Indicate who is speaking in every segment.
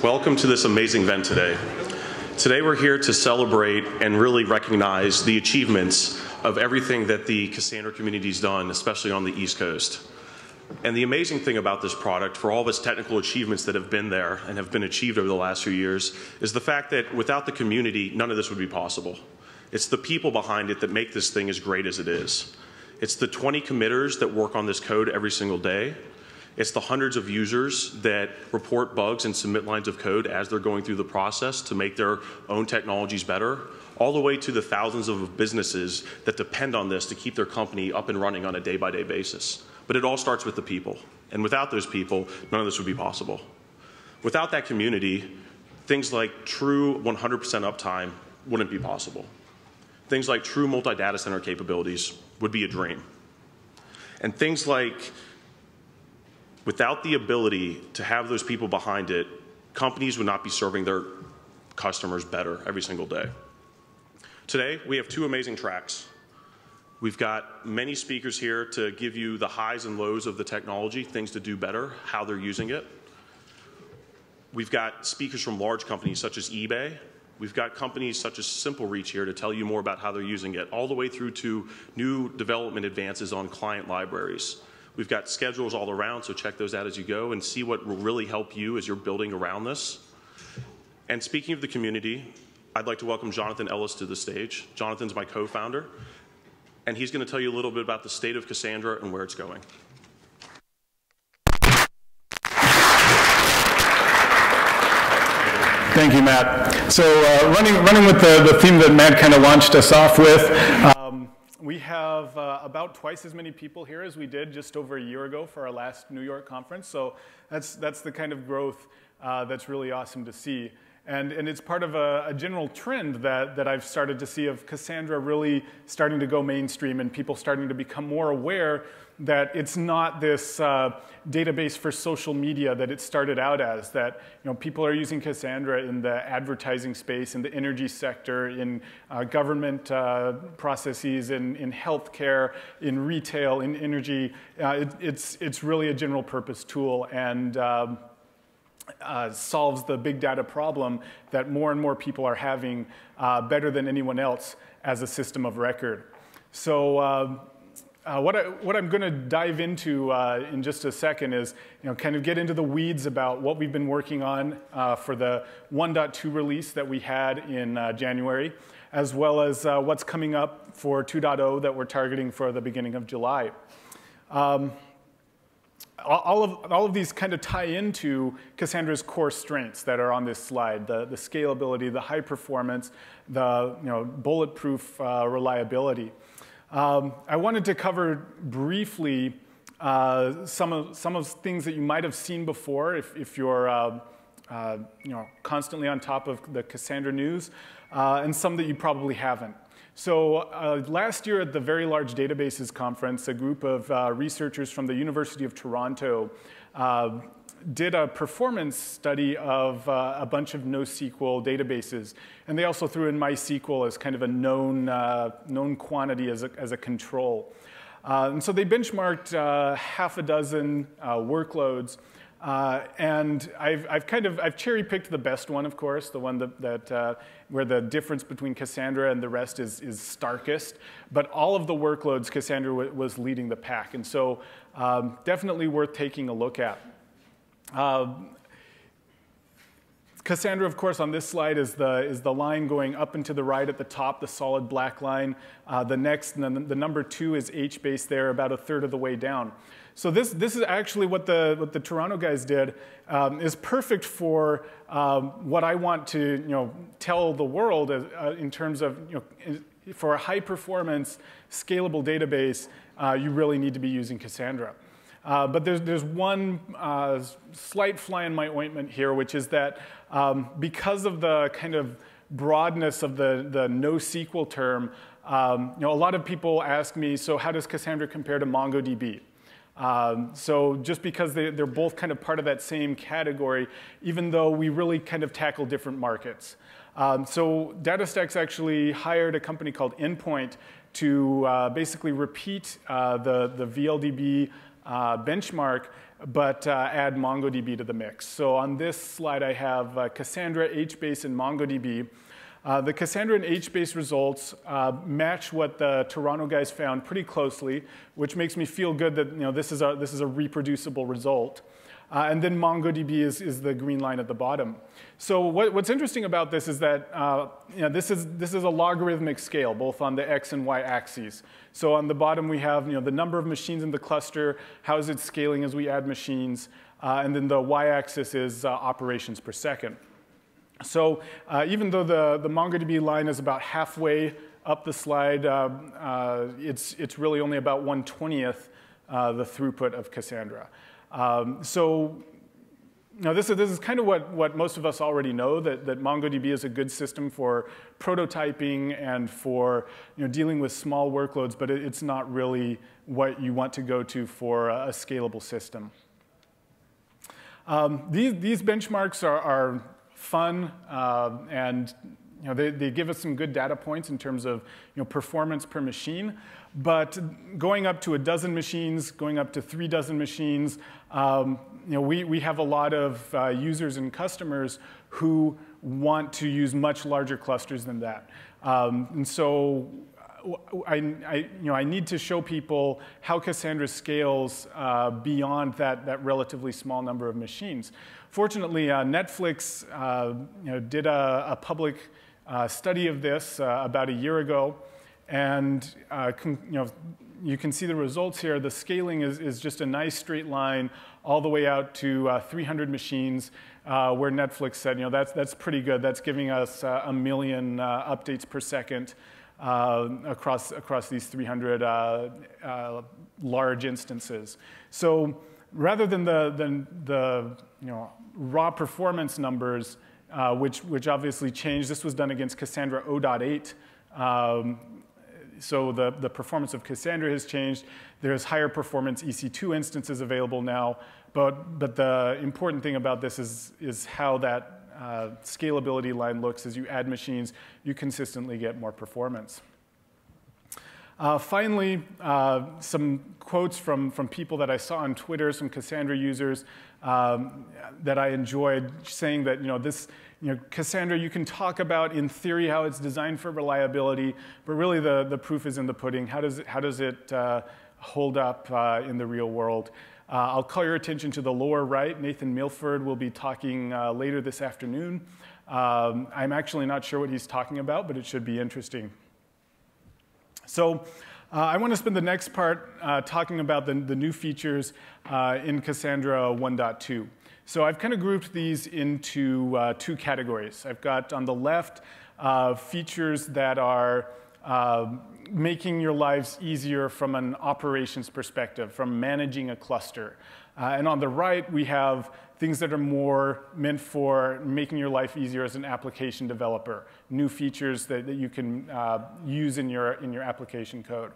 Speaker 1: Welcome to this amazing event today. Today we're here to celebrate and really recognize the achievements of everything that the Cassandra community's done, especially on the East Coast. And the amazing thing about this product, for all of its technical achievements that have been there and have been achieved over the last few years, is the fact that without the community, none of this would be possible. It's the people behind it that make this thing as great as it is. It's the 20 committers that work on this code every single day. It's the hundreds of users that report bugs and submit lines of code as they're going through the process to make their own technologies better, all the way to the thousands of businesses that depend on this to keep their company up and running on a day-by-day basis. But it all starts with the people. And without those people, none of this would be possible. Without that community, things like true 100% uptime wouldn't be possible. Things like true multi-data center capabilities would be a dream. And things like, without the ability to have those people behind it, companies would not be serving their customers better every single day. Today, we have two amazing tracks. We've got many speakers here to give you the highs and lows of the technology, things to do better, how they're using it. We've got speakers from large companies such as eBay. We've got companies such as Simple Reach here to tell you more about how they're using it, all the way through to new development advances on client libraries. We've got schedules all around, so check those out as you go and see what will really help you as you're building around this. And speaking of the community, I'd like to welcome Jonathan Ellis to the stage. Jonathan's my co-founder, and he's going to tell you a little bit about the state of Cassandra and where it's going.
Speaker 2: Thank you, Matt. So running with the theme that Matt kind of launched us off with, we have about twice as many people here as we did just over a year ago for our last New York conference. So that's the kind of growth that's really awesome to see. And it's part of a general trend that I've started to see of Cassandra really starting to go mainstream and people starting to become more aware that it's not this database for social media that it started out as, that people are using Cassandra in the advertising space, in the energy sector, in government processes, in healthcare, in retail, in energy. It's really a general purpose tool and solves the big data problem that more and more people are having better than anyone else as a system of record. So what I'm going to dive into in just a second is kind of get into the weeds about what we've been working on for the 1.2 release that we had in January, as well as what's coming up for 2.0 that we're targeting for the beginning of July. All of these kind of tie into Cassandra's core strengths that are on this slide: the scalability, the high performance, the bulletproof reliability. I wanted to cover briefly some of things that you might have seen before if you're constantly on top of the Cassandra news, and some that you probably haven't. So last year at the Very Large Databases Conference, a group of researchers from the University of Toronto did a performance study of a bunch of NoSQL databases. And they also threw in MySQL as kind of a known quantity as a control. And so they benchmarked half a dozen workloads. And I've cherry-picked the best one, of course, the one where the difference between Cassandra and the rest is starkest. But all of the workloads, Cassandra was leading the pack. And so definitely worth taking a look at. Cassandra, of course, on this slide is the line going up and to the right at the top, the solid black line. The next, the number 2 is HBase there, about a third of the way down. So this is actually what the Toronto guys did, is perfect for what I want to tell the world in terms of for a high performance scalable database, you really need to be using Cassandra. But there's one slight fly in my ointment here, which is that because of the kind of broadness of the NoSQL term, a lot of people ask me, so how does Cassandra compare to MongoDB? So just because they're both kind of part of that same category, even though we really kind of tackle different markets. So DataStax actually hired a company called Endpoint to basically repeat the VLDB benchmark, but add MongoDB to the mix. So on this slide, I have Cassandra, HBase, and MongoDB. The Cassandra and HBase results match what the Toronto guys found pretty closely, which makes me feel good that this is a reproducible result. And then MongoDB is the green line at the bottom. So what's interesting about this is that this is a logarithmic scale, both on the x and y axes. So on the bottom we have the number of machines in the cluster, how is it scaling as we add machines, and then the y-axis is operations per second. So even though the MongoDB line is about halfway up the slide, it's really only about 1/20th the throughput of Cassandra. So this is kind of what most of us already know, that MongoDB is a good system for prototyping and for dealing with small workloads, but it's not really what you want to go to for a scalable system. These benchmarks are fun, and they give us some good data points in terms of performance per machine. But going up to a dozen machines, going up to 3 dozen machines, we have a lot of users and customers who want to use much larger clusters than that. And so I need to show people how Cassandra scales beyond that relatively small number of machines. Fortunately, Netflix did a public study of this about a year ago, and you can see the results here. The scaling is just a nice straight line all the way out to 300 machines, where Netflix said, that's pretty good. That's giving us 1 million updates per second across these 300 large instances. So rather than the raw performance numbers, which obviously changed, this was done against Cassandra 0.8. So the performance of Cassandra has changed. There's higher performance EC2 instances available now. But the important thing about this is how that scalability line looks. As you add machines, you consistently get more performance. Finally, some quotes from people that I saw on Twitter, some Cassandra users that I enjoyed, saying that Cassandra, you can talk about in theory how it's designed for reliability, but really the proof is in the pudding. How does it hold up in the real world? I'll call your attention to the lower right. Nathan Milford will be talking later this afternoon. I'm actually not sure what he's talking about, but it should be interesting. So I want to spend the next part talking about the new features in Cassandra 1.2. So I've kind of grouped these into 2 categories. I've got on the left features that are making your lives easier from an operations perspective, from managing a cluster. And on the right, we have things that are more meant for making your life easier as an application developer, new features that you can use in your application code.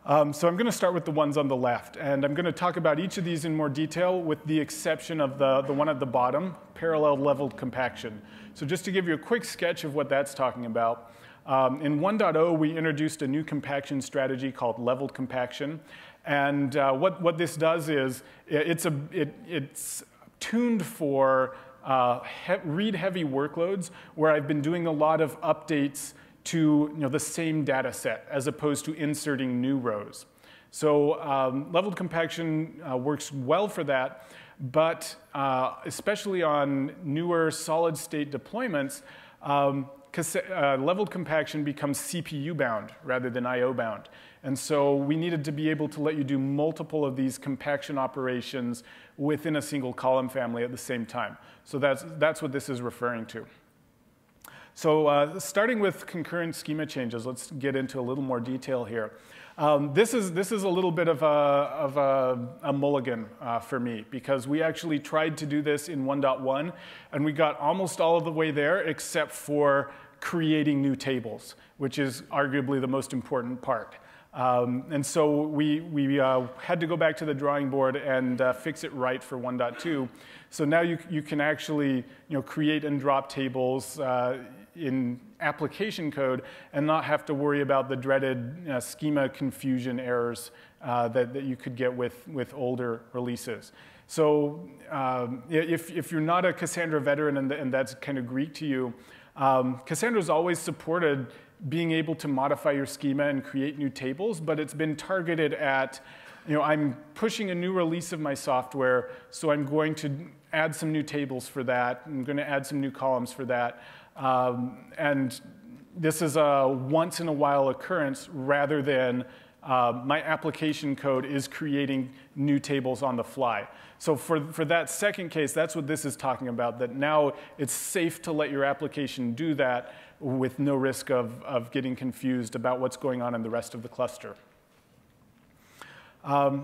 Speaker 2: So I'm going to start with the ones on the left, and I'm going to talk about each of these in more detail with the exception of the one at the bottom, parallel leveled compaction. So just to give you a quick sketch of what that's talking about, in 1.0 we introduced a new compaction strategy called leveled compaction, and what this does is it's tuned for read-heavy workloads where I've been doing a lot of updates to the same data set as opposed to inserting new rows. So leveled compaction works well for that, but especially on newer solid-state deployments, leveled compaction becomes CPU bound rather than IO bound. And so we needed to be able to let you do multiple of these compaction operations within a single column family at the same time. So that's what this is referring to. So starting with concurrent schema changes, let's get into a little more detail here. This is a little bit of a mulligan for me, because we actually tried to do this in 1.1, and we got almost all of the way there except for creating new tables, which is arguably the most important part. And so we had to go back to the drawing board and fix it right for 1.2. So now you can actually create and drop tables in application code and not have to worry about the dreaded schema confusion errors that you could get with older releases. So if you're not a Cassandra veteran and that's kind of Greek to you, Cassandra's always supported being able to modify your schema and create new tables, but it's been targeted at, I'm pushing a new release of my software, so I'm going to add some new tables for that. I'm going to add some new columns for that. And this is a once-in-a-while occurrence rather than my application code is creating new tables on the fly. So for that second case, that's what this is talking about, that now it's safe to let your application do that with no risk of getting confused about what's going on in the rest of the cluster. A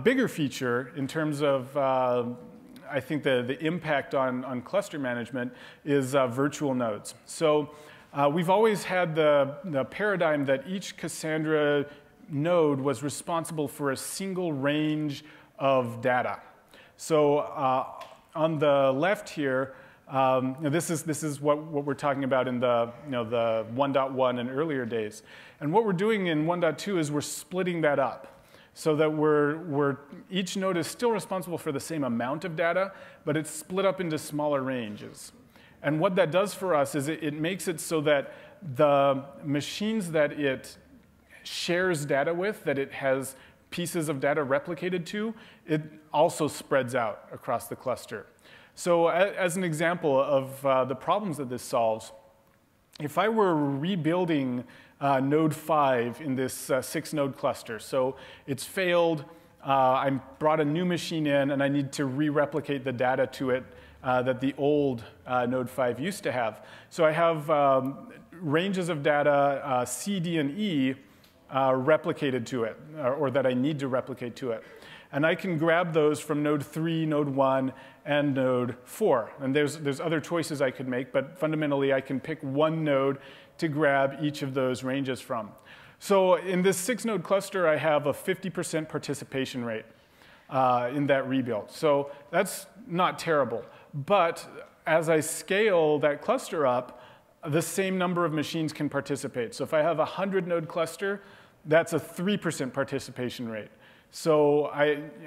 Speaker 2: bigger feature in terms of, I think, the impact on cluster management is virtual nodes. So we've always had the paradigm that each Cassandra node was responsible for a single range of data. So on the left here, this is what we're talking about in the 1.1 and earlier days. And what we're doing in 1.2 is we're splitting that up so that each node is still responsible for the same amount of data, but it's split up into smaller ranges. And what that does for us is it makes it so that the machines that it shares data with, that it has pieces of data replicated to, it also spreads out across the cluster. So as an example of the problems that this solves, if I were rebuilding node 5 in this 6-node cluster, so it's failed, I brought a new machine in, and I need to re-replicate the data to it that the old node 5 used to have. So I have ranges of data, C, D, and E, replicated to it, or that I need to replicate to it. And I can grab those from node 3, node 1, and node 4. And there's other choices I could make, but fundamentally I can pick one node to grab each of those ranges from. So in this 6-node cluster, I have a 50% participation rate in that rebuild. So that's not terrible. But as I scale that cluster up, the same number of machines can participate. So if I have a 100-node cluster, that's a 3% participation rate. So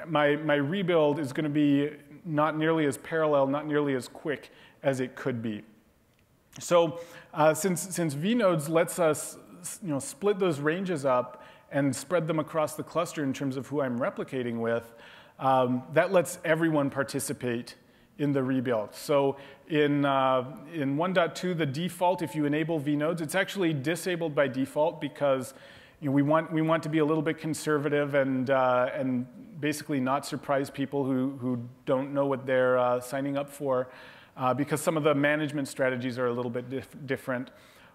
Speaker 2: my rebuild is going to be not nearly as parallel, not nearly as quick as it could be. So since vNodes lets us split those ranges up and spread them across the cluster in terms of who I'm replicating with, that lets everyone participate in the rebuild. So in 1.2, the default, if you enable vNodes, it's actually disabled by default because we want to be a little bit conservative and basically not surprise people who don't know what they're signing up for, because some of the management strategies are a little bit different.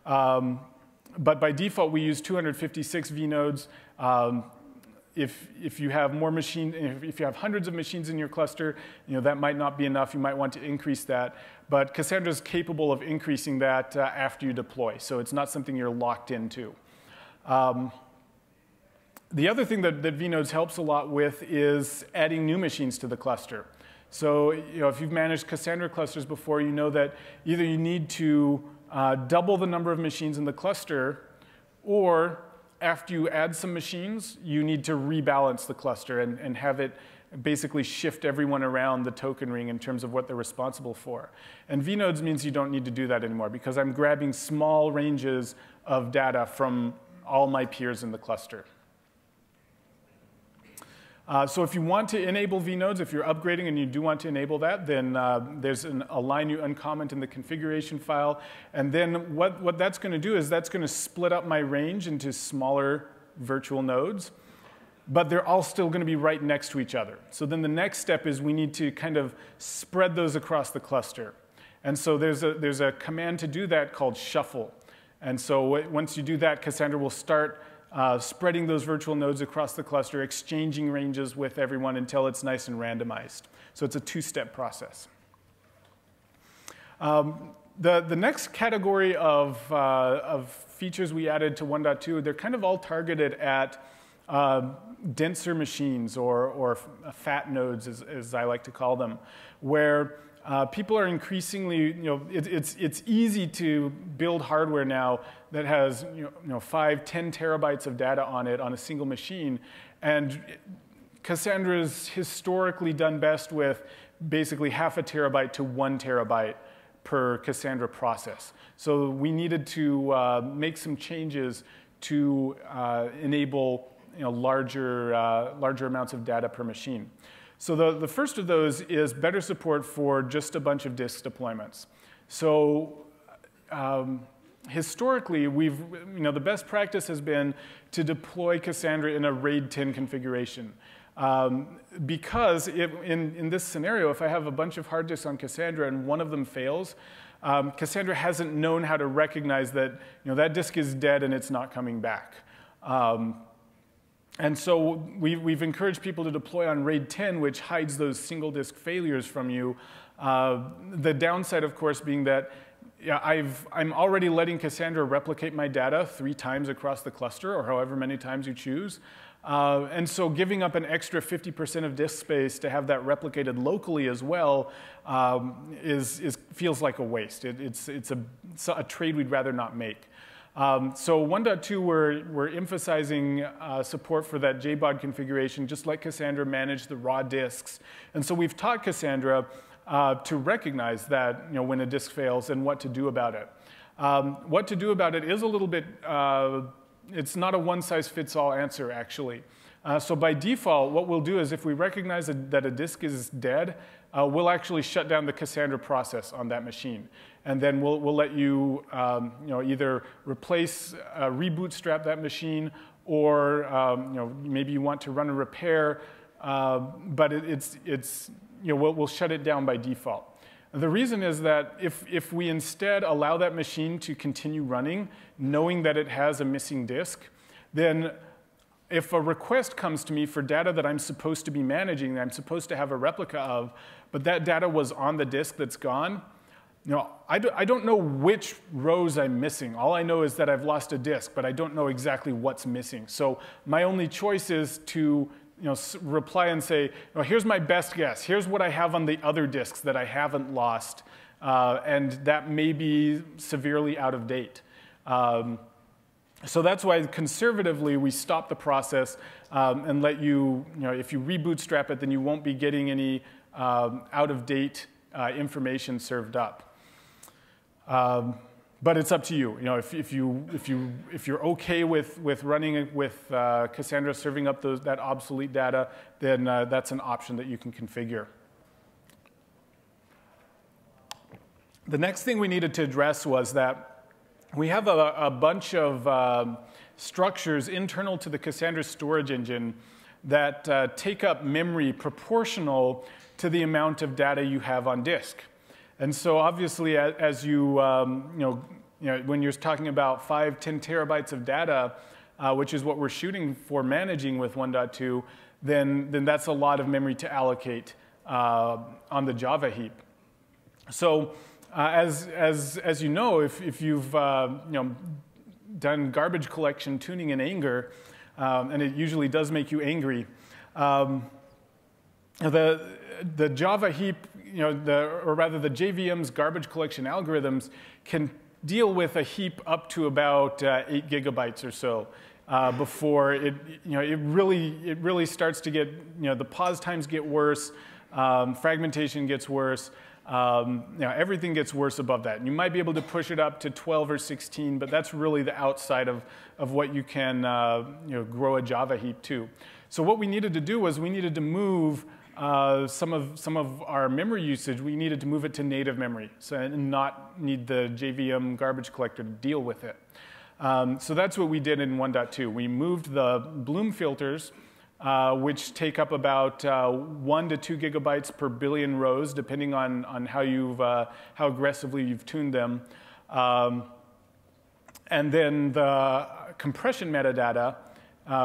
Speaker 2: But by default, we use 256 vNodes. If you have more machines, if you have hundreds of machines in your cluster, that might not be enough. You might want to increase that. But Cassandra is capable of increasing that after you deploy, so it's not something you're locked into. The other thing that vNodes helps a lot with is adding new machines to the cluster. So if you've managed Cassandra clusters before, you know that either you need to double the number of machines in the cluster, or after you add some machines, you need to rebalance the cluster and have it basically shift everyone around the token ring in terms of what they're responsible for. And vNodes means you don't need to do that anymore because I'm grabbing small ranges of data from all my peers in the cluster. So if you want to enable vNodes, if you're upgrading and you do want to enable that, then there's a line you uncomment in the configuration file. And then what that's going to do is that's going to split up my range into smaller virtual nodes. But they're all still going to be right next to each other. So then the next step is we need to kind of spread those across the cluster. And so there's a command to do that called shuffle. And so once you do that, Cassandra will start spreading those virtual nodes across the cluster, exchanging ranges with everyone until it's nice and randomized. So it's a two-step process. The next category of features we added to 1.2, they're kind of all targeted at denser machines or fat nodes, as I like to call them, where people are increasingly, it's easy to build hardware now that has 5, 10 terabytes of data on it on a single machine. And Cassandra's historically done best with basically half a terabyte to 1 terabyte per Cassandra process. So we needed to make some changes to enable larger amounts of data per machine. So the first of those is better support for just a bunch of disk deployments. So historically, the best practice has been to deploy Cassandra in a RAID 10 configuration. Because in this scenario, if I have a bunch of hard disks on Cassandra and one of them fails, Cassandra hasn't known how to recognize that that disk is dead and it's not coming back. And so we've encouraged people to deploy on RAID 10, which hides those single disk failures from you. The downside, of course, being that I'm already letting Cassandra replicate my data 3 times across the cluster, or however many times you choose. And so giving up an extra 50% of disk space to have that replicated locally as well feels like a waste. It's a trade we'd rather not make. So 1.2, we're emphasizing support for that JBOD configuration, just like Cassandra managed the raw disks. And so we've taught Cassandra to recognize that when a disk fails and what to do about it. What to do about it is a little bit, it's not a one-size-fits-all answer, actually. So by default, what we'll do is if we recognize that a disk is dead, we'll actually shut down the Cassandra process on that machine. And then we'll let you either replace, rebootstrap that machine, or maybe you want to run a repair, but we'll shut it down by default. The reason is that if we instead allow that machine to continue running, knowing that it has a missing disk, then if a request comes to me for data that I'm supposed to be managing, that I'm supposed to have a replica of, but that data was on the disk that's gone, I don't know which rows I'm missing. All I know is that I've lost a disk, but I don't know exactly what's missing. So my only choice is to reply and say, here's my best guess. Here's what I have on the other disks that I haven't lost, and that may be severely out of date. So that's why conservatively we stop the process and let you, if you rebootstrap it, then you won't be getting any out-of-date information served up. But it's up to you. If you're okay with running with Cassandra serving up that obsolete data, then that's an option that you can configure. The next thing we needed to address was that we have a bunch of structures internal to the Cassandra storage engine that take up memory proportional to the amount of data you have on disk. And so obviously, as when you're talking about 5, 10 terabytes of data, which is what we're shooting for managing with 1.2, then that's a lot of memory to allocate on the Java heap. So as you know, if you've done garbage collection tuning in anger, and it usually does make you angry, the Java heap, or rather the JVM's garbage collection algorithms can deal with a heap up to about 8 gigabytes or so before it really starts to get, the pause times get worse, fragmentation gets worse, everything gets worse above that. And you might be able to push it up to 12 or 16, but that's really the outside of what you can grow a Java heap to. So what we needed to do was we needed to move some of our memory usage, we needed to move it to native memory, and not need the JVM garbage collector to deal with it. So that's what we did in 1.2. We moved the Bloom filters, which take up about 1 to 2 gigabytes per billion rows, depending on how aggressively you've tuned them. And then the compression metadata,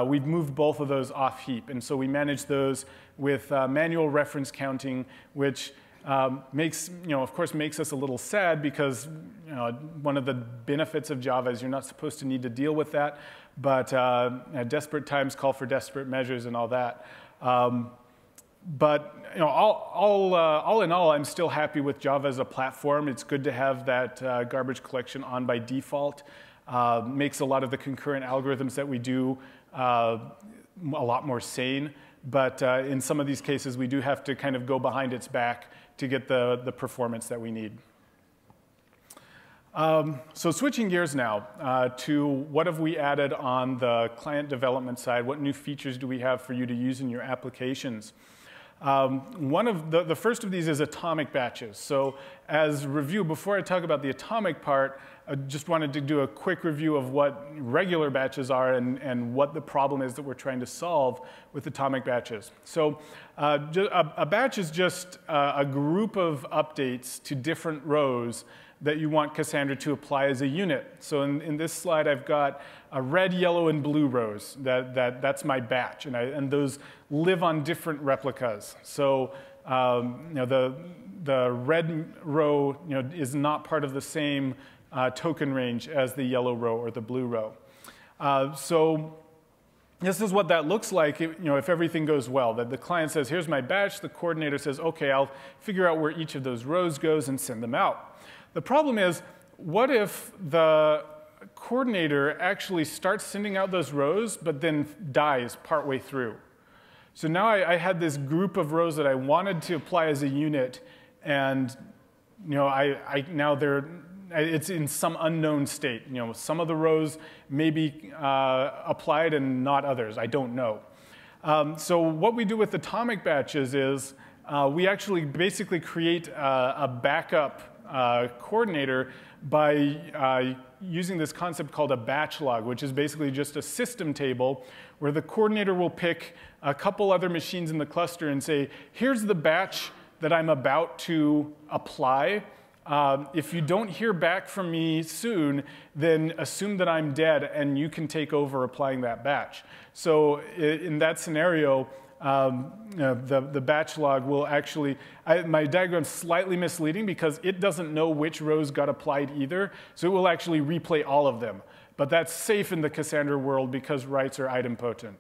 Speaker 2: we've moved both of those off heap. And so we manage those with manual reference counting, which of course makes us a little sad because one of the benefits of Java is you're not supposed to need to deal with that, but desperate times call for desperate measures and all that. But all in all, I'm still happy with Java as a platform. It's good to have that garbage collection on by default. Makes a lot of the concurrent algorithms that we do a lot more sane. But in some of these cases, we do have to kind of go behind its back to get the performance that we need. So switching gears now to what have we added on the client development side? What new features do we have for you to use in your applications? One of the first of these is atomic batches. So as review, before I talk about the atomic part, I just wanted to do a quick review of what regular batches are and what the problem is that we're trying to solve with atomic batches. So a batch is just a group of updates to different rows that you want Cassandra to apply as a unit. So in this slide, I've got a red, yellow, and blue rows. That's my batch, and those live on different replicas. So the red row is not part of the same token range as the yellow row or the blue row. So this is what that looks like if everything goes well. That the client says, here's my batch. The coordinator says, OK, I'll figure out where each of those rows goes and send them out. The problem is, what if the coordinator actually starts sending out those rows, but then dies partway through? So now I had this group of rows that I wanted to apply as a unit, and now it's in some unknown state. Some of the rows may be applied and not others. I don't know. So what we do with atomic batches is we actually basically create a backup coordinator by using this concept called a batch log, which is basically just a system table where the coordinator will pick a couple other machines in the cluster and say, here's the batch that I'm about to apply. If you don't hear back from me soon, then assume that I'm dead and you can take over applying that batch. So in that scenario, the batch log will actually, my diagram's slightly misleading because it doesn't know which rows got applied either, so it will actually replay all of them. But that's safe in the Cassandra world because writes are idempotent.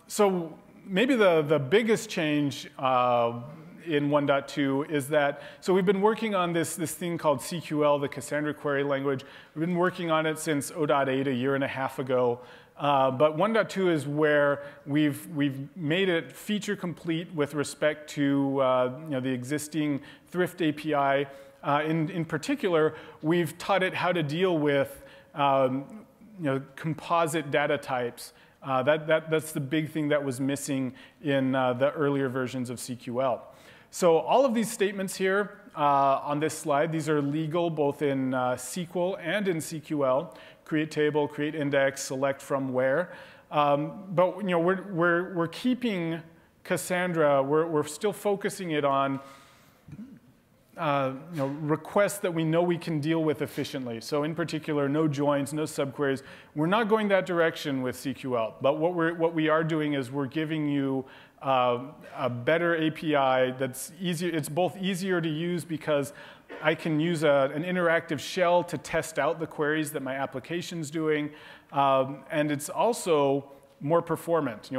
Speaker 2: So maybe the biggest change in 1.2 is that, so we've been working on this thing called CQL, the Cassandra query language. We've been working on it since 0.8 a year and a half ago. But 1.2 is where we've made it feature complete with respect to the existing Thrift API. In particular, we've taught it how to deal with composite data types. That's the big thing that was missing in the earlier versions of CQL. So all of these statements here on this slide, these are legal both in SQL and in CQL. Create table, create index, select from where. But we're keeping Cassandra, we're still focusing it on requests that we know we can deal with efficiently. So in particular, no joins, no subqueries. We're not going that direction with CQL. But what we are doing is we're giving you a better API that's easier. It's both easier to use because I can use an interactive shell to test out the queries that my application's doing. And it's also more performant.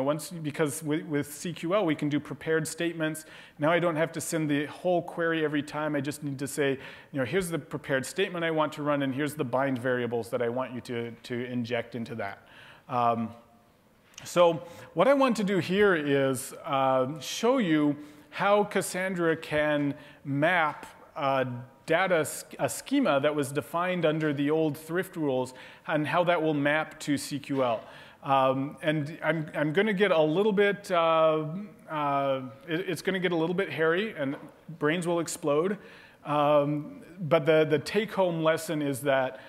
Speaker 2: Because with CQL, we can do prepared statements. Now I don't have to send the whole query every time. I just need to say, here's the prepared statement I want to run, and here's the bind variables that I want you to inject into that. So what I want to do here is show you how Cassandra can map a schema that was defined under the old Thrift rules and how that will map to CQL. And I'm going to get a little bit, it's going to get a little bit hairy and brains will explode. But the take-home lesson is that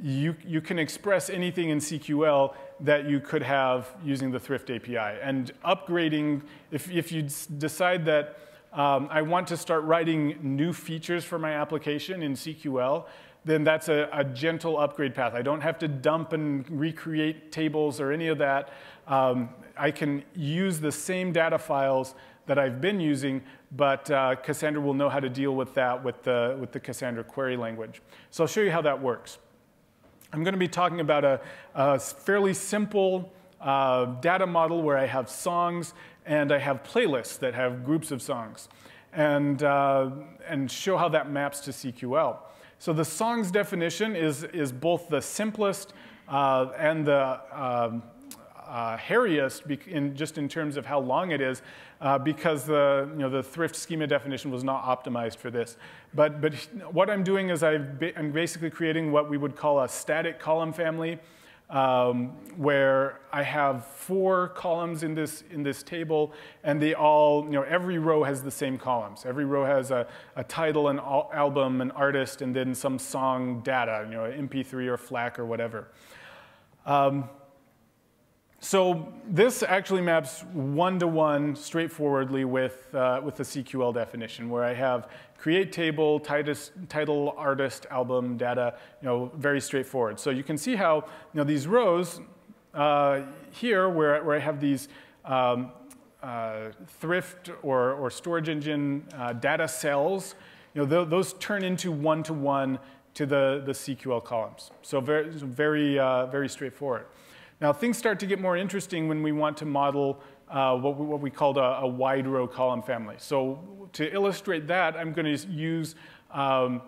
Speaker 2: you can express anything in CQL that you could have using the Thrift API. And upgrading, if you decide that I want to start writing new features for my application in CQL, then that's a gentle upgrade path. I don't have to dump and recreate tables or any of that. I can use the same data files that I've been using, but Cassandra will know how to deal with that with the Cassandra query language. So I'll show you how that works. I'm going to be talking about a fairly simple data model where I have songs and I have playlists that have groups of songs, and show how that maps to CQL. So the songs definition is both the simplest and the hairiest just in terms of how long it is, because the thrift schema definition was not optimized for this. But what I'm doing is I'm basically creating what we would call a static column family, where I have 4 columns in this table, and they all, every row has the same columns. Every row has a title, an album, an artist, and then some song data, MP3 or FLAC or whatever. So this actually maps one-to-one straightforwardly with the CQL definition, where I have create table, title, artist, album, data, very straightforward. So you can see how these rows here, where I have these thrift or storage engine data cells, those turn into one-to-one to the CQL columns. So very straightforward. Now, things start to get more interesting when we want to model what we called a wide row column family. So to illustrate that, I'm going to use a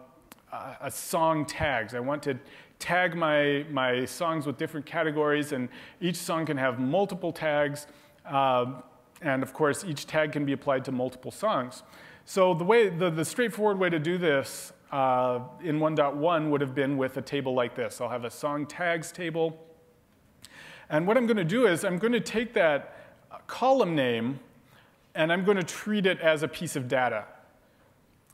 Speaker 2: song tags. I want to tag my songs with different categories, and each song can have multiple tags. And of course, each tag can be applied to multiple songs. So the straightforward way to do this in 1.1 would have been with a table like this. I'll have a song tags table. And what I'm going to do is I'm going to take that column name and I'm going to treat it as a piece of data.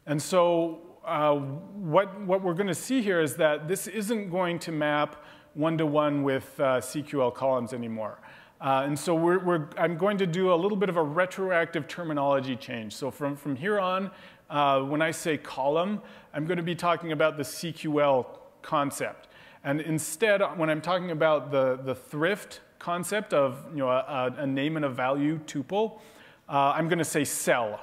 Speaker 2: And so what we're going to see here is that this isn't going to map one-to-one with CQL columns anymore. And so I'm going to do a little bit of a retroactive terminology change. So from here on, when I say column, I'm going to be talking about the CQL concept. And instead, when I'm talking about the thrift concept of a name and a value tuple, I'm going to say cell.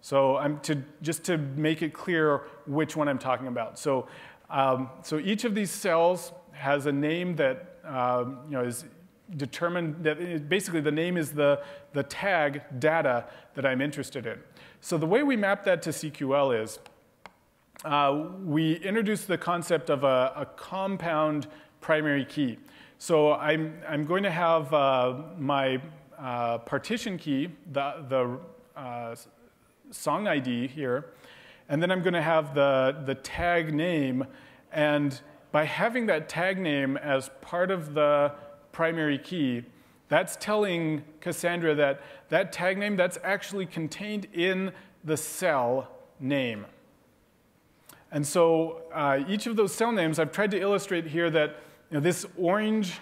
Speaker 2: So just to make it clear which one I'm talking about. So each of these cells has a name that is determined. That basically the name is the tag data that I'm interested in. So the way we map that to CQL is we introduce the concept of a compound primary key. So I'm going to have my partition key, the song ID here, and then I'm going to have the tag name. And by having that tag name as part of the primary key, that's telling Cassandra that that tag name, that's actually contained in the cell name. And so each of those cell names, I've tried to illustrate here that this orange,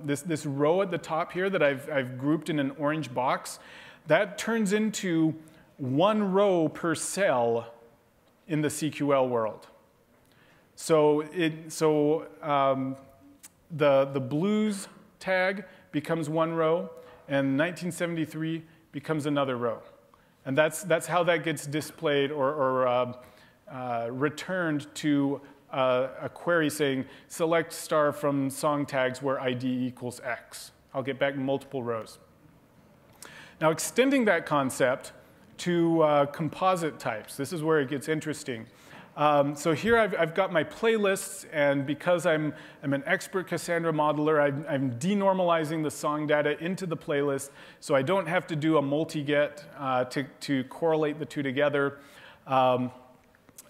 Speaker 2: this row at the top here that I've grouped in an orange box, that turns into 1 row per cell in the CQL world. So the blues tag becomes 1 row, and 1973 becomes another row. And that's how that gets displayed or returned to a query saying, select star from song tags where ID equals X. I'll get back multiple rows. Now, extending that concept to composite types, this is where it gets interesting. So here I've got my playlists, and because I'm an expert Cassandra modeler, I'm denormalizing the song data into the playlist, so I don't have to do a multi-get to correlate the two together.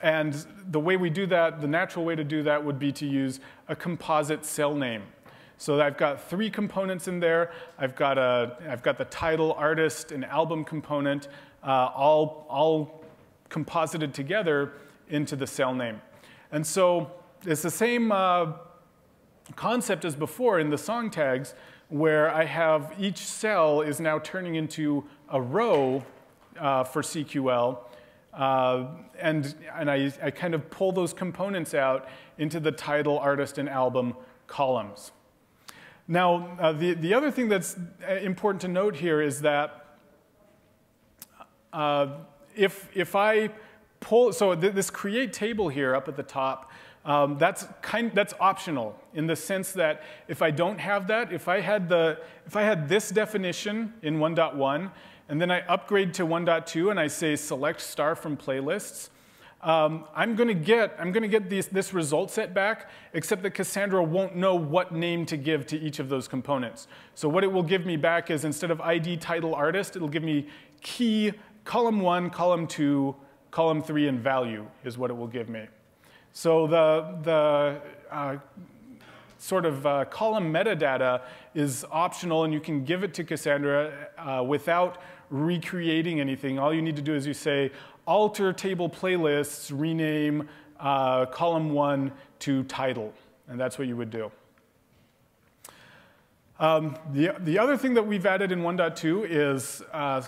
Speaker 2: And the way we do that, the natural way to do that would be to use a composite cell name. So I've got 3 components in there. I've got the title, artist, and album component, all composited together into the cell name. And so it's the same concept as before in the song tags, where I have each cell is now turning into a row for CQL. And I kind of pull those components out into the title, artist, and album columns. Now, the other thing that's important to note here is that if I pull, so this create table here up at the top, That's optional in the sense that if I don't have that, if I had this definition in 1.1, and then I upgrade to 1.2 and I say select star from playlists, I'm going to get this result set back, except that Cassandra won't know what name to give to each of those components. So what it will give me back is instead of ID, title, artist, it'll give me key, column 1, column 2, column 3, and value is what it will give me. So the sort of column metadata is optional, and you can give it to Cassandra without recreating anything. All you need to do is you say, alter table playlists, rename column 1 to title, and that's what you would do. The other thing that we've added in 1.2 is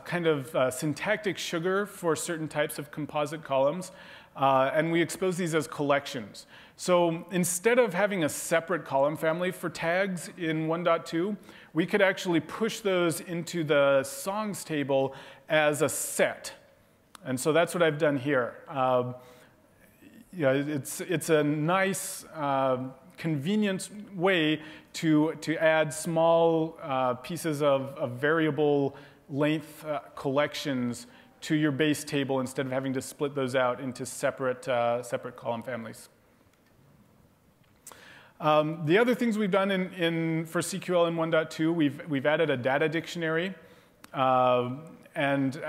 Speaker 2: kind of syntactic sugar for certain types of composite columns, and we expose these as collections. So instead of having a separate column family for tags in 1.2, we could actually push those into the songs table as a set. And so that's what I've done here. It's a nice, convenient way to add small pieces of variable length collections to your base table instead of having to split those out into separate column families. The other things we've done for CQL in 1.2, we've added a data dictionary. And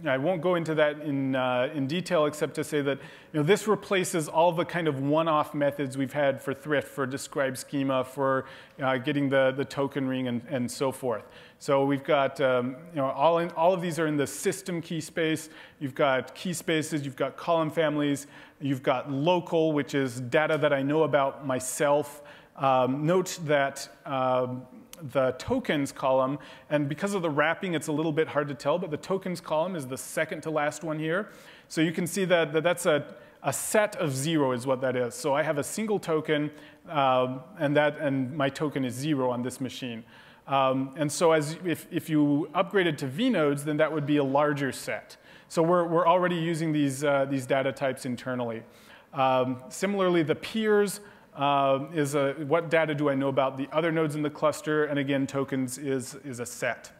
Speaker 2: I won't go into that in detail except to say that this replaces all the kind of one-off methods we've had for thrift, for describe schema, for getting the token ring, and so forth. So we've got all of these are in the system key space. You've got key spaces, you've got column families, you've got local, which is data that I know about myself. Note that the tokens column, and because of the wrapping, it's a little bit hard to tell, but the tokens column is the second to last one here. So you can see that that's a set of 0 is what that is. So I have a single token, and my token is 0 on this machine. And so if you upgraded to vnodes, then that would be a larger set. So we're already using these data types internally. Similarly, the peers is what data do I know about the other nodes in the cluster, and again, tokens is a set.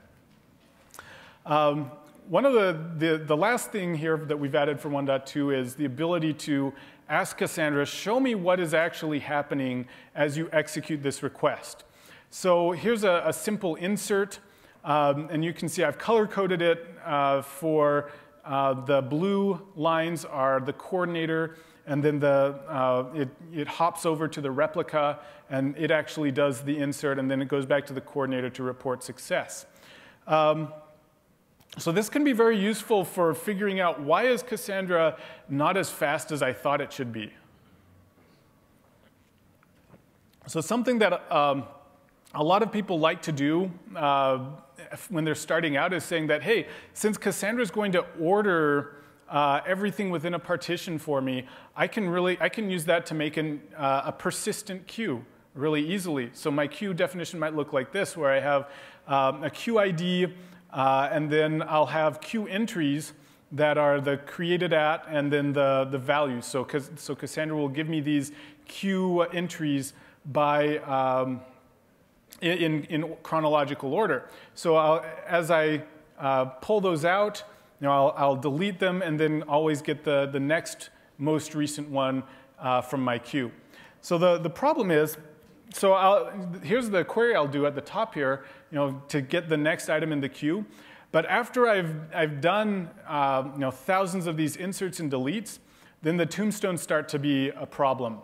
Speaker 2: One of the last thing here that we've added for 1.2 is the ability to ask Cassandra, show me what is actually happening as you execute this request. So here's a simple insert, and you can see I've color-coded it for the blue lines are the coordinator, and then it hops over to the replica, and it actually does the insert, and then it goes back to the coordinator to report success. So this can be very useful for figuring out why is Cassandra not as fast as I thought it should be. So something that a lot of people like to do when they're starting out is saying that, hey, since Cassandra is going to order everything within a partition for me, I can use that to make a persistent queue really easily. So my queue definition might look like this, where I have a queue ID, and then I'll have queue entries that are the created at and then the values. So Cassandra will give me these queue entries by in chronological order. So as I pull those out, I'll delete them and then always get the next most recent one from my queue. So the problem is, here's the query I'll do at the top here, to get the next item in the queue. But after I've done thousands of these inserts and deletes, then the tombstones start to be a problem.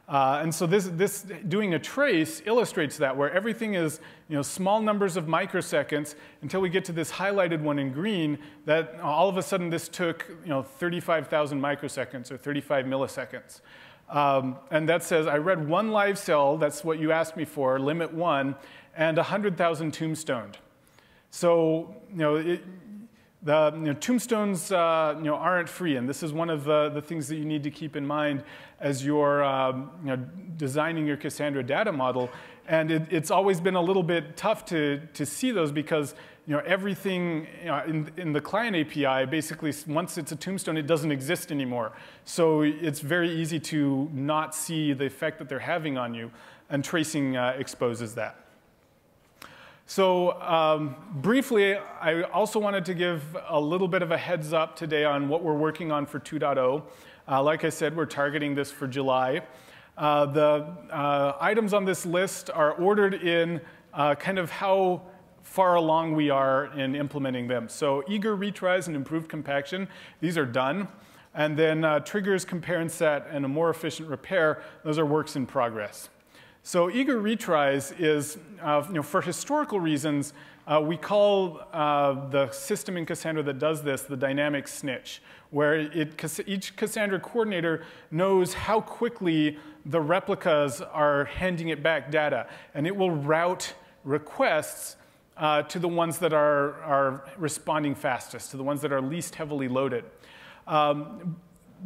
Speaker 2: And so this doing a trace illustrates that, where everything is small numbers of microseconds until we get to this highlighted one in green, that all of a sudden this took 35,000 microseconds or 35 milliseconds. And that says I read 1 live cell, that's what you asked me for, limit 1, and 100,000 tombstoned. So the tombstones aren't free, and this is one of the things that you need to keep in mind as you're designing your Cassandra data model. And it's always been a little bit tough to see those because everything in the client API, basically, once it's a tombstone, it doesn't exist anymore. So it's very easy to not see the effect that they're having on you, and tracing exposes that. So briefly, I also wanted to give a little bit of a heads up today on what we're working on for 2.0. Like I said, we're targeting this for July. The items on this list are ordered in kind of how far along we are in implementing them. So eager retries and improved compaction, these are done. And then triggers, compare and set, and a more efficient repair, those are works in progress. So eager retries is, for historical reasons, we call the system in Cassandra that does this the dynamic snitch, where each Cassandra coordinator knows how quickly the replicas are handing it back data, and it will route requests to the ones that are responding fastest, to the ones that are least heavily loaded.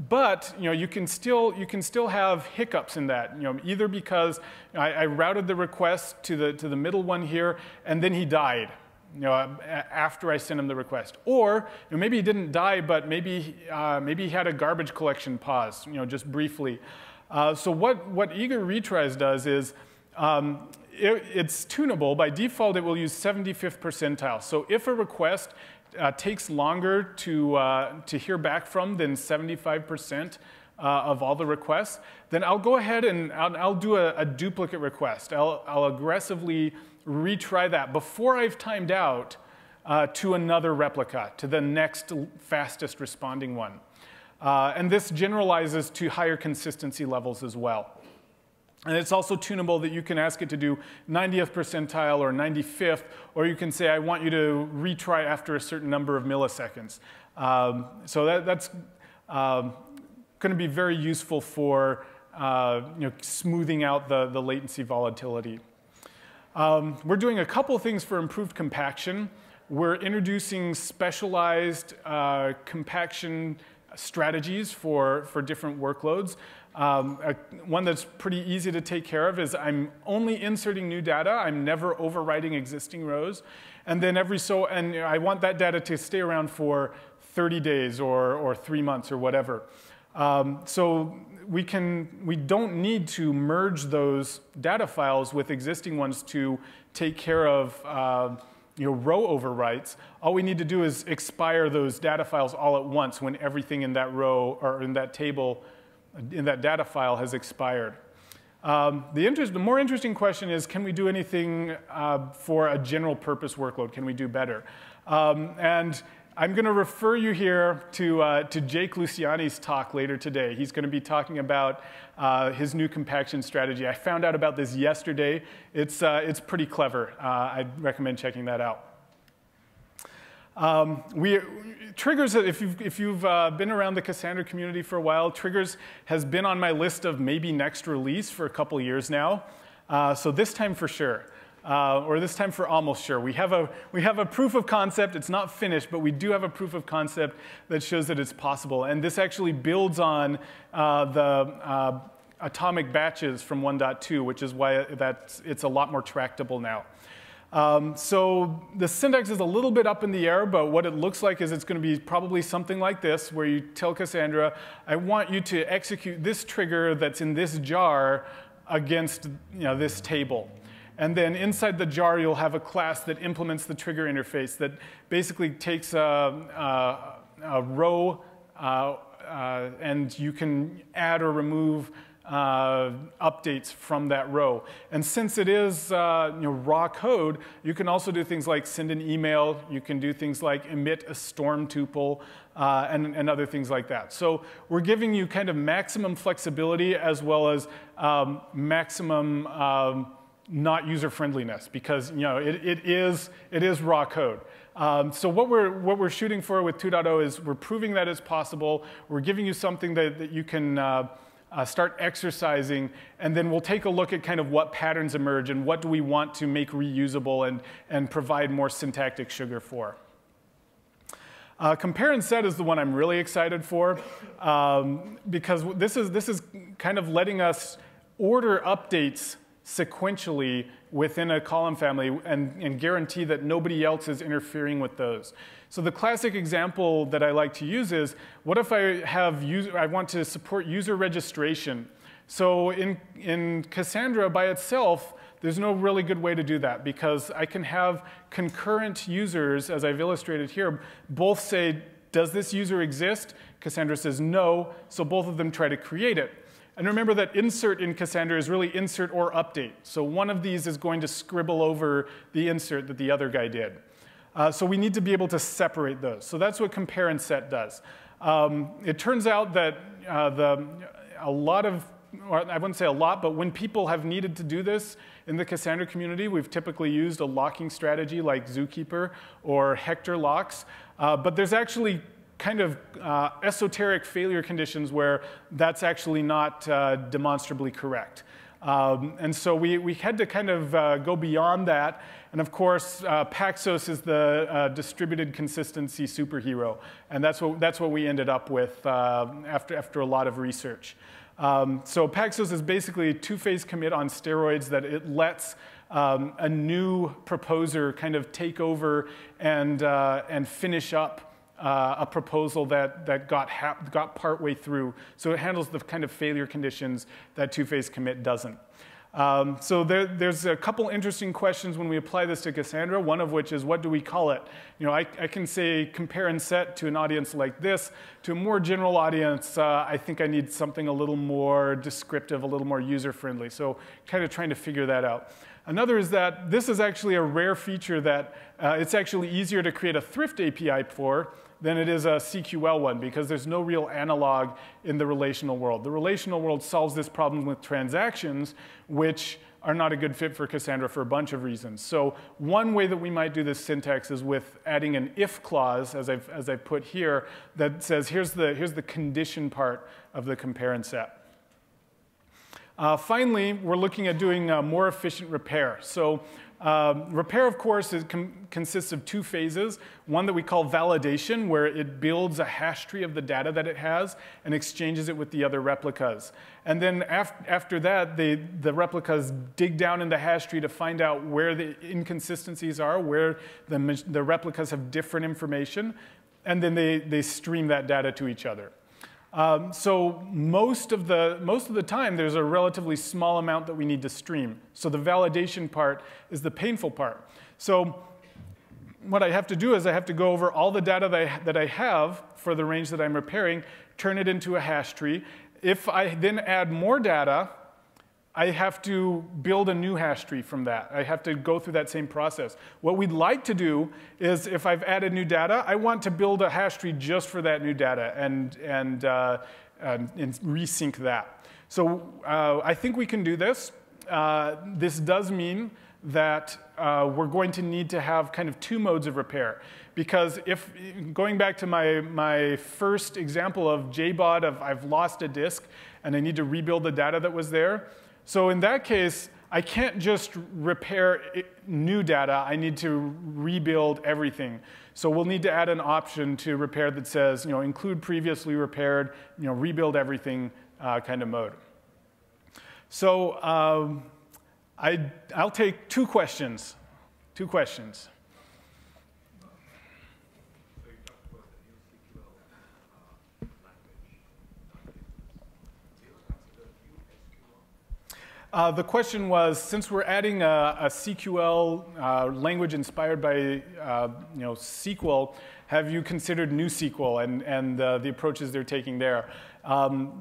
Speaker 2: But you can still have hiccups in that. Either because I routed the request to the middle one here, and then he died. After I sent him the request, or maybe he didn't die, but maybe he had a garbage collection pause. Just briefly. So what eager retries does is it's tunable. By default, it will use 75th percentile. So if a request takes longer to hear back from than 75% of all the requests, then I'll go ahead and I'll do a duplicate request. I'll aggressively retry that before I've timed out to another replica, to the next fastest responding one. And this generalizes to higher consistency levels as well. And it's also tunable that you can ask it to do 90th percentile or 95th, or you can say, I want you to retry after a certain number of milliseconds. So that's going to be very useful for smoothing out the latency volatility. We're doing a couple things for improved compaction. We're introducing specialized compaction strategies for different workloads. One that's pretty easy to take care of is I'm only inserting new data. I'm never overwriting existing rows. And then I want that data to stay around for 30 days or 3 months or whatever. So we don't need to merge those data files with existing ones to take care of row overwrites. All we need to do is expire those data files all at once when everything in that row or in that table, in that data file has expired. The more interesting question is, can we do anything for a general purpose workload? Can we do better? And I'm going to refer you here to Jake Luciani's talk later today. He's going to be talking about his new compaction strategy. I found out about this yesterday. It's pretty clever. I'd recommend checking that out. Triggers, if you've been around the Cassandra community for a while, Triggers has been on my list of maybe next release for a couple years now. So this time for sure. Or this time for almost sure. We have a proof of concept. It's not finished, but we do have a proof of concept that shows that it's possible. And this actually builds on the atomic batches from 1.2, which is why it's a lot more tractable now. So the syntax is a little bit up in the air, but what it looks like is it's going to be probably something like this, where you tell Cassandra, I want you to execute this trigger that's in this jar against this table. And then inside the jar, you'll have a class that implements the trigger interface that basically takes a row, and you can add or remove updates from that row. And since it is raw code, you can also do things like send an email. You can do things like emit a storm tuple and other things like that. So we're giving you kind of maximum flexibility as well as maximum not user friendliness, because it is raw code. So what we're shooting for with 2.0 is we're proving that it's possible. We're giving you something that you can start exercising, and then we'll take a look at kind of what patterns emerge and what do we want to make reusable and provide more syntactic sugar for. Compare and set is the one I'm really excited for, because this is kind of letting us order updates sequentially within a column family and guarantee that nobody else is interfering with those. So the classic example that I like to use is, what if I want to support user registration? So in Cassandra by itself, there's no really good way to do that, because I can have concurrent users, as I've illustrated here, both say, does this user exist? Cassandra says no, so both of them try to create it. And remember that insert in Cassandra is really insert or update. So one of these is going to scribble over the insert that the other guy did. So we need to be able to separate those. So that's what compare and set does. It turns out that a lot of, or I wouldn't say a lot, but when people have needed to do this in the Cassandra community, we've typically used a locking strategy like Zookeeper or Hector locks. But there's actually kind of esoteric failure conditions where that's actually not demonstrably correct. And so we had to kind of go beyond that. And of course, Paxos is the distributed consistency superhero. And that's what we ended up with after a lot of research. So Paxos is basically a two-phase commit on steroids that it lets a new proposer kind of take over and finish up a proposal that got partway through. So it handles the kind of failure conditions that two-phase commit doesn't. So there's a couple interesting questions when we apply this to Cassandra, one of which is, what do we call it? You know, I can say compare and set to an audience like this. To a more general audience, I think I need something a little more descriptive, a little more user-friendly. So kind of trying to figure that out. Another is that this is actually a rare feature that it's actually easier to create a Thrift API for than it is a CQL one, because there's no real analog in the relational world. The relational world solves this problem with transactions, which are not a good fit for Cassandra for a bunch of reasons. So one way that we might do this syntax is with adding an if clause, as I've put here, that says here's the condition part of the compare and set. Finally, we're looking at doing more efficient repair. So repair, of course, consists of two phases. One that we call validation, where it builds a hash tree of the data that it has and exchanges it with the other replicas. And then after that, the replicas dig down in the hash tree to find out where the inconsistencies are, where the replicas have different information, and then they stream that data to each other. So most of the time, there's a relatively small amount that we need to stream. So the validation part is the painful part. So what I have to do is I have to go over all the data that I have for the range that I'm repairing, turn it into a hash tree. If I then add more data, I have to build a new hash tree from that. I have to go through that same process. What we'd like to do is, if I've added new data, I want to build a hash tree just for that new data and resync that. So I think we can do this. This does mean that we're going to need to have kind of two modes of repair. Because if, going back to my first example of JBOD of I've lost a disk and I need to rebuild the data that was there, so in that case, I can't just repair new data. I need to rebuild everything. So we'll need to add an option to repair that says, include previously repaired, rebuild everything kind of mode. So I'll take two questions. Two questions. The question was, since we're adding a CQL language inspired by SQL, have you considered NewSQL and the approaches they're taking there?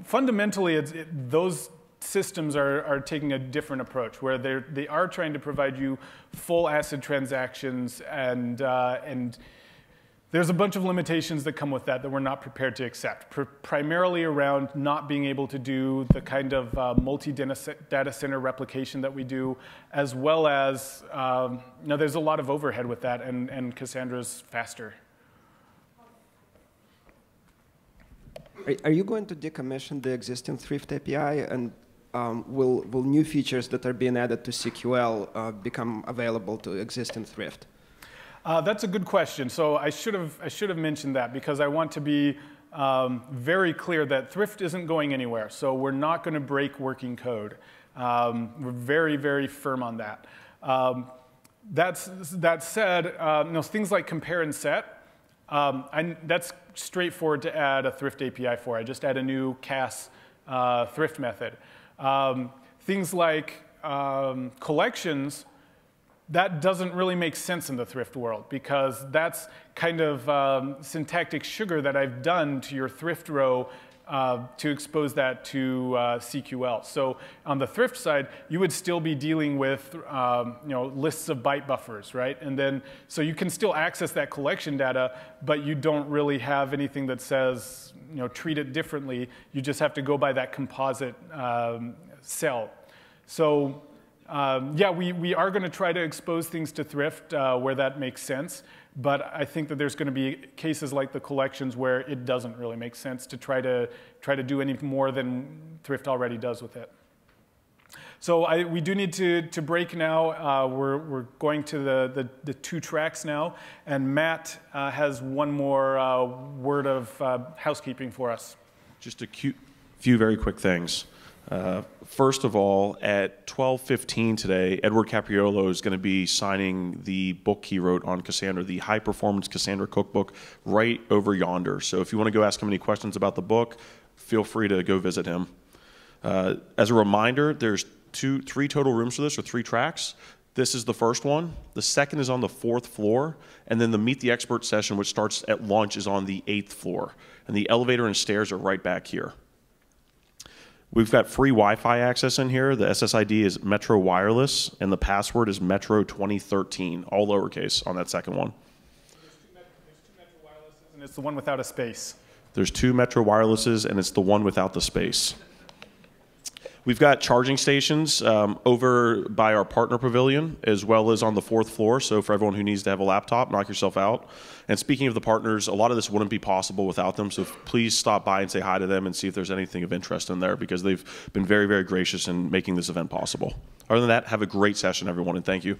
Speaker 2: Fundamentally, those systems are taking a different approach, where they are trying to provide you full ACID transactions, and there's a bunch of limitations that come with that we're not prepared to accept, primarily around not being able to do the kind of multi-data center replication that we do, as well as there's a lot of overhead with that, and Cassandra's faster.
Speaker 3: Are you going to decommission the existing Thrift API, and will new features that are being added to CQL become available to existing Thrift?
Speaker 2: That's a good question. So I should have mentioned that, because I want to be very clear that Thrift isn't going anywhere. So we're not going to break working code. We're very, very firm on that. That said, things like compare and set, that's straightforward to add a thrift API for. I just add a new Cass thrift method. Things like collections, that doesn't really make sense in the thrift world because that's kind of syntactic sugar that I've done to your thrift row to expose that to CQL. So on the thrift side, you would still be dealing with lists of byte buffers, right? And then so you can still access that collection data, but you don't really have anything that says treat it differently. You just have to go by that composite cell. So yeah, we are going to try to expose things to thrift where that makes sense. But I think that there's going to be cases like the collections where it doesn't really make sense to try to do any more than thrift already does with it. So we do need to break now. We're going to the 2 tracks now, and Matt has one more word of housekeeping for us.
Speaker 1: Just a few very quick things. First of all, at 12:15 today, Edward Capriolo is going to be signing the book he wrote on Cassandra, the High Performance Cassandra Cookbook, right over yonder. So if you want to go ask him any questions about the book, feel free to go visit him. As a reminder, there's 3 total rooms for this, or 3 tracks. This is the first one. The second is on the 4th floor, and then the Meet the Expert session, which starts at lunch, is on the 8th floor. And the elevator and stairs are right back here. We've got free Wi-Fi access in here. The SSID is Metro Wireless, and the password is Metro 2013, all lowercase on that second one.
Speaker 2: There's two Metro Wirelesses, and it's the one without a space.
Speaker 1: There's 2 Metro Wirelesses, and it's the one without the space. We've got charging stations over by our partner pavilion, as well as on the 4th floor. So for everyone who needs to have a laptop, knock yourself out. And speaking of the partners, a lot of this wouldn't be possible without them. So please stop by and say hi to them and see if there's anything of interest in there, because they've been very, very gracious in making this event possible. Other than that, have a great session, everyone, and thank you.